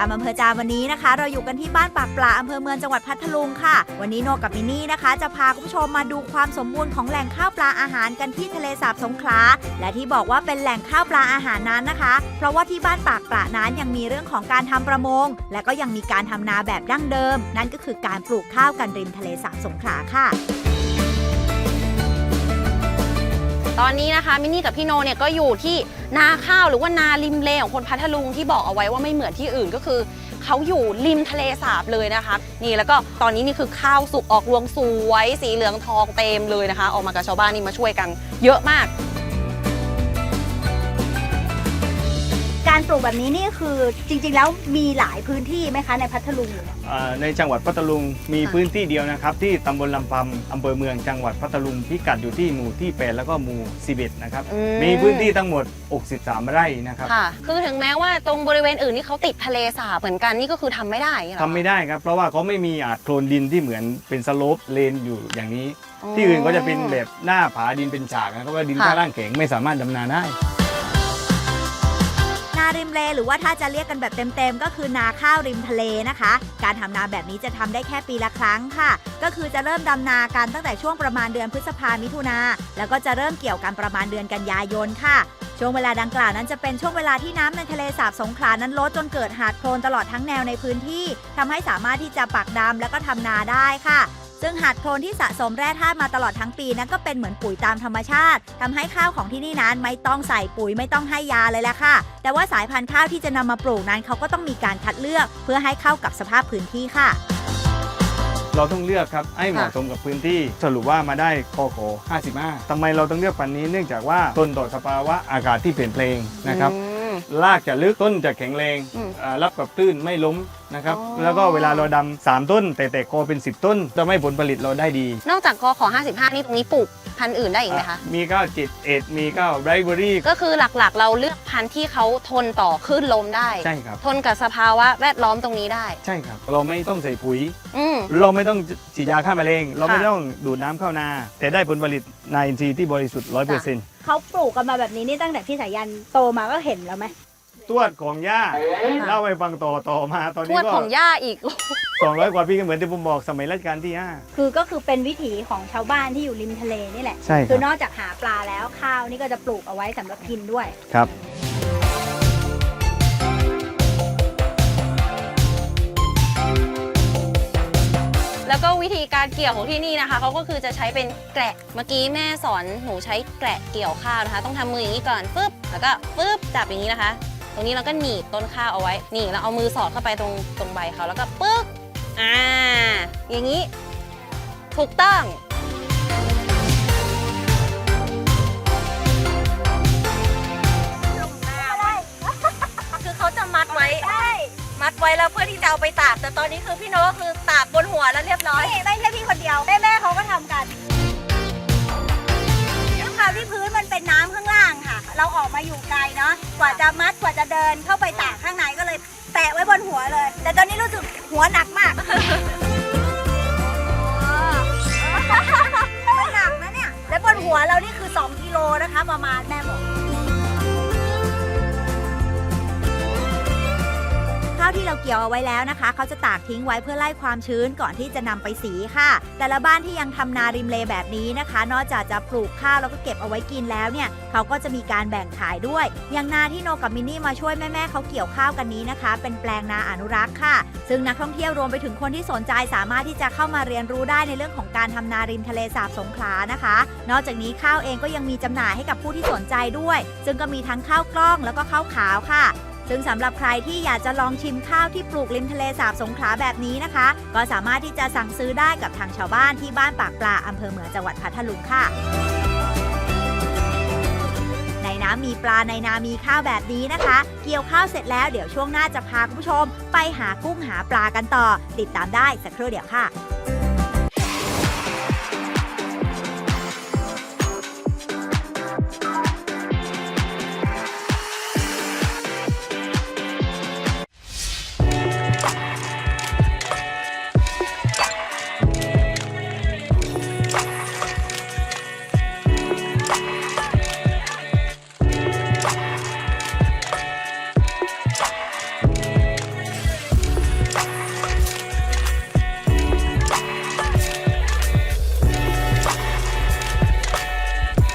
ตามอำเภอจามวันนี้นะคะเราอยู่กันที่บ้านปากปลาอำเภอเมืองจังหวัดพัทลุงค่ะวันนี้โนกับมินนี่นะคะจะพาคุณผู้ชมมาดูความสมบูรณ์ของแหล่งข้าวปลาอาหารกันที่ทะเลสาบสงขลาและที่บอกว่าเป็นแหล่งข้าวปลาอาหารนั้นนะคะเพราะว่าที่บ้านปากปลานั้นยังมีเรื่องของการทำประมงและก็ยังมีการทำนาแบบดั้งเดิมนั่นก็คือการปลูกข้าวกันริมทะเลสาบสงขลาค่ะตอนนี้นะคะมินนี่กับพี่โนเนี่ยก็อยู่ที่นาข้าวหรือว่านาริมเลของคนพัทลุงที่บอกเอาไว้ว่าไม่เหมือนที่อื่นก็คือเขาอยู่ริมทะเลสาบเลยนะคะนี่แล้วก็ตอนนี้นี่คือข้าวสุกออกรวงสวยสีเหลืองทองเต็มเลยนะคะออกมากับชาวบ้านนี่มาช่วยกันเยอะมากการปลูกแบบนี้นี่คือจริงๆแล้วมีหลายพื้นที่ไหมคะในพัทลุงในจังหวัดพัทลุงมีพื้นที่เดียวนะครับที่ตำบลลำปำอำเภอเมืองจังหวัดพัทลุงพิกัดอยู่ที่หมู่ที่8แล้วก็หมู่11นะครับมีพื้นที่ทั้งหมด63ไร่นะครับค่ะคือถึงแม้ว่าตรงบริเวณอื่นที่เขาติดทะเลสาบเหมือนกันนี่ก็คือทำไม่ได้ทำไม่ได้ครับเพราะว่าเขาไม่มีโคลนดินที่เหมือนเป็นสโลปเลนอยู่อย่างนี้ที่อื่นก็จะเป็นแบบหน้าผาดินเป็นฉากนะครับว่าดินข้างล่างแข็งไม่สามารถดำนาได้นาริมเลหรือว่าถ้าจะเรียกกันแบบเต็มๆก็คือนาข้าวริมทะเลนะคะการทำนาแบบนี้จะทำได้แค่ปีละครั้งค่ะก็คือจะเริ่มดำนากันตั้งแต่ช่วงประมาณเดือนพฤษภามิถุนาแล้วก็จะเริ่มเกี่ยวกันประมาณเดือนกันยายนค่ะช่วงเวลาดังกล่าวนั้นจะเป็นช่วงเวลาที่น้ำในทะเลสาบสงขลานั้นลดจนเกิดหาดโคลนตลอดทั้งแนวในพื้นที่ทำให้สามารถที่จะปักดำแล้วก็ทำนาได้ค่ะซึ่งหาดโคลนที่สะสมแร่ธาตุมาตลอดทั้งปีนั้นก็เป็นเหมือนปุ๋ยตามธรรมชาติทำให้ข้าวของที่นี่นั้นไม่ต้องใส่ปุ๋ยไม่ต้องให้ยาเลยแหละค่ะแต่ว่าสายพันธุ์ข้าวที่จะนำมาปลูกนั้นเขาก็ต้องมีการคัดเลือกเพื่อให้เข้ากับสภาพพื้นที่ค่ะเราต้องเลือกครับให้เหมาะสมกับพื้นที่สรุปว่ามาได้คข55ทำไมเราต้องเลือกพันธุ์นี้เนื่องจากว่าทนต่อสภาวะอากาศที่เปลี่ยนแปลงนะครับรากจะลึกต้นจะแข็งแรงรับกับตื้นไม่ล้มนะครับแล้วก็เวลาเราดำ3ต้นแต่โกเป็น10ต้นจะไม่ผลผลิตเราได้ดีนอกจากกข55นี่ตรงนี้ปลูกพันธุ์อื่นได้อีกไหมคะมีข้าวจิตเอ็ดมีข้าวไรเบอรี่ก็คือหลักๆเราเลือกพันธุ์ที่เขาทนต่อคลื่นลมได้ใช่ครับทนกับสภาวะแวดล้อมตรงนี้ได้ใช่ครับเราไม่ต้องใส่ปุ๋ยเราไม่ต้องฉีดยาฆ่าแมลงเราไม่ต้องดูดน้ำเข้านาแต่ได้ผลผลิตนาอินทรีย์ที่บริสุทธิ์ 100%เขาปลูกกันมาแบบนี้นี่ตั้งแต่พี่สายันโตมาก็เห็นแล้วไหมทวดของย่าเล่าไปฟังต่อมาตอนนี้ก็ทวดของย่าอีก200 กว่าปีก็เหมือนที่ผมบอกสมัยรัชกาลที่5ก็คือเป็นวิถีของชาวบ้านที่อยู่ริมทะเลนี่แหละใช่คือนอกจากหาปลาแล้วข้าวนี่ก็จะปลูกเอาไว้สำหรับกินด้วยครับแล้วก็วิธีการเกี่ยวของที่นี่นะคะเขาก็คือจะใช้เป็นแกะเมื่อกี้แม่สอนหนูใช้แกะเกี่ยวข้าวนะคะต้องทำมืออย่างนี้ก่อนปึ๊บแล้วก็ปึ๊บจับอย่างนี้นะคะตรงนี้เราก็หนีบต้นข้าวเอาไว้นี่แล้วเอามือสอดเข้าไปตรงใบเขาแล้วก็ปึ๊บอย่างนี้ถูกต้องคือเขาจะมัดไว้แล้วเพื่อที่จะเอาไปตากแต่ตอนนี้คือพี่โน้คือตากบนหัวแล้วเรียบร้อยไม่ใช่พี่คนเดียวแม่เขาก็ทำกันด้วยความที่พื้นมันเป็นน้ำข้างล่างค่ะเราออกมาอยู่ไกลเนาะกว่าจะมัดกว่าจะเดินเข้าไปตากข้างในก็เลยแตะไว้บนหัวเลยแต่ตอนนี้รู้สึกหัวหนักมากมันหนักนะเนี่ยและบนหัวเรานี่คือ2 กิโลนะคะประมาณแม่บอกข้าวที่เราเกี่ยวเอาไว้แล้วนะคะเขาจะตากทิ้งไว้เพื่อไล่ความชื้นก่อนที่จะนำไปสีค่ะแต่ละบ้านที่ยังทำนาริมเลแบบนี้นะคะนอกจากจะปลูกข้าวแล้วก็เก็บเอาไว้กินแล้วเนี่ยเขาก็จะมีการแบ่งขายด้วยอย่างนาที่โนกับมินนี่มาช่วยแม่เขาเกี่ยวข้าวกันนี้นะคะเป็นแปลงนาอนุรักษ์ค่ะซึ่งนักท่องเที่ยวรวมไปถึงคนที่สนใจสามารถที่จะเข้ามาเรียนรู้ได้ในเรื่องของการทำนาริมทะเลสาบสงขลานะคะนอกจากนี้ข้าวเองก็ยังมีจำหน่ายให้กับผู้ที่สนใจด้วยซึ่งก็มีทั้งข้าวกล้องแล้วก็ข้าวขาวค่ะซึ่งสำหรับใครที่อยากจะลองชิมข้าวที่ปลูกริมทะเลสาบสงขลาแบบนี้นะคะก็สามารถที่จะสั่งซื้อได้กับทางชาวบ้านที่บ้านปากปลาอำเภอเมืองจังหวัดพัทลุงค่ะในน้ำมีปลาในนามีข้าวแบบนี้นะคะเกี่ยวข้าวเสร็จแล้วเดี๋ยวช่วงหน้าจะพาคุณผู้ชมไปหากุ้งหาปลากันต่อติดตามได้สักครู่เดียวค่ะ